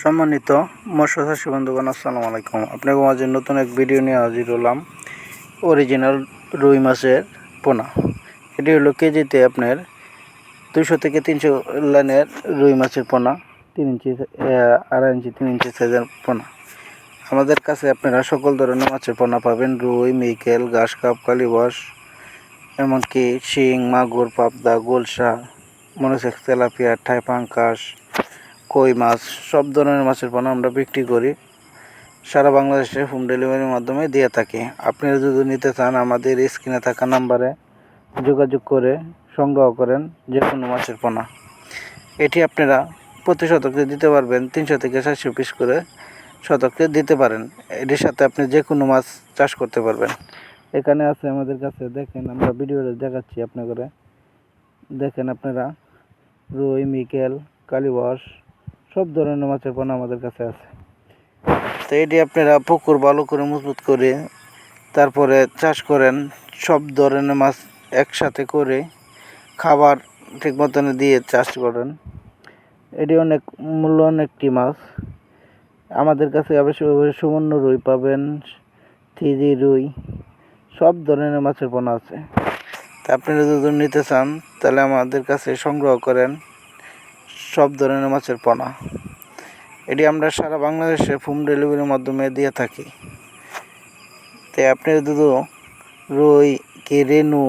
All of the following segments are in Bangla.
সম্মানিত মৎস্য চাষী বন্ধুগণ, আসসালামু আলাইকুম। আপনাদের মাঝে নতুন এক ভিডিও নিয়ে হাজির হলাম। অরিজিনাল রুই মাছের পোনা। এটি হলো কেজিতে আপনার 200 থেকে 300 লাইনের রুই মাছের পোনা, 3 ইঞ্চি, 2.5 ইঞ্চি, 3 ইঞ্চি সাইজের পোনা। আমাদের কাছে আপনারা সকল ধরনের মাছের পোনা পাবেন: রুই, মৃগেল, ঘাস কাপ, কালীবাস, এমনকি শিং, মাগুর, পাবদা, গোলসা, মনোসেক্স, তেলাপিয়া, ঠাই পাঙ্কাশ, কই মাছ, সব ধরনের মাছের পোনা আমরা বিক্রি করি। সারা বাংলাদেশে হোম ডেলিভারির মাধ্যমে দিয়ে থাকি। আপনারা যদি নিতে চান, আমাদের স্ক্রিনে থাকা নাম্বারে যোগাযোগ করে সংগ্রহ করেন যে কোনো মাছের পোনা। এটি আপনারা প্রতি শতকে দিতে পারবেন 300 থেকে 400 পিস করে শতকে দিতে পারেন। এটির সাথে আপনি যে কোনো মাছ চাষ করতে পারবেন। এখানে আছে আমাদের কাছে, দেখেন, আমরা ভিডিওতে দেখাচ্ছি আপনাদের। দেখেন আপনারা, রুই, মৃগেল, কালীবাস, সব ধরনের মাছের পোনা আমাদের কাছে আছে। তো এটি আপনারা পুকুর ভালো করে মজবুত করে তারপরে চাষ করেন। সব ধরনের মাছ একসাথে করে খাবার ঠিক মতন দিয়ে চাষ করেন। এটি অনেক মূল্যবান একটি মাছ। আমাদের কাছে সুবর্ণ রুই পাবেন, থিজি রুই, সব ধরনের মাছের পোনা আছে। তা আপনারা যদি নিতে চান, তাহলে আমাদের কাছে সংগ্রহ করেন সব ধরনের মাছের পোনা। এটি আমরা সারা বাংলাদেশে হোম ডেলিভারির মাধ্যমে দিয়ে থাকি। তাই আপনার দুধু রুই কি রেনু,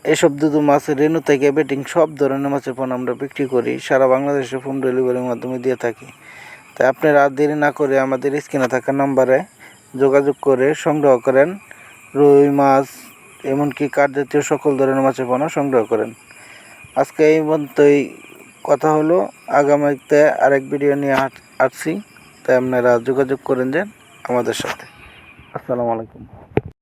এসব দুধু মাছের রেনু থেকে বেটিং সব ধরনের মাছের পোনা আমরা বিক্রি করি, সারা বাংলাদেশে হোম ডেলিভারির মাধ্যমে দিয়ে থাকি। তাই আপনারা আর দেরি না করে আমাদের স্ক্রিনে থাকা নাম্বারে যোগাযোগ করে সংগ্রহ করেন রুই মাছ, এমনকি কাঠ জাতীয় সকল ধরনের মাছের পোনা সংগ্রহ করেন। আজকে এই পর্যন্তই কথা হলো। আগামীতে আরেক ভিডিও নিয়ে আসছি। তাই আপনারা যোগাযোগ করেন যে আমাদের সাথে। আসসালামু আলাইকুম।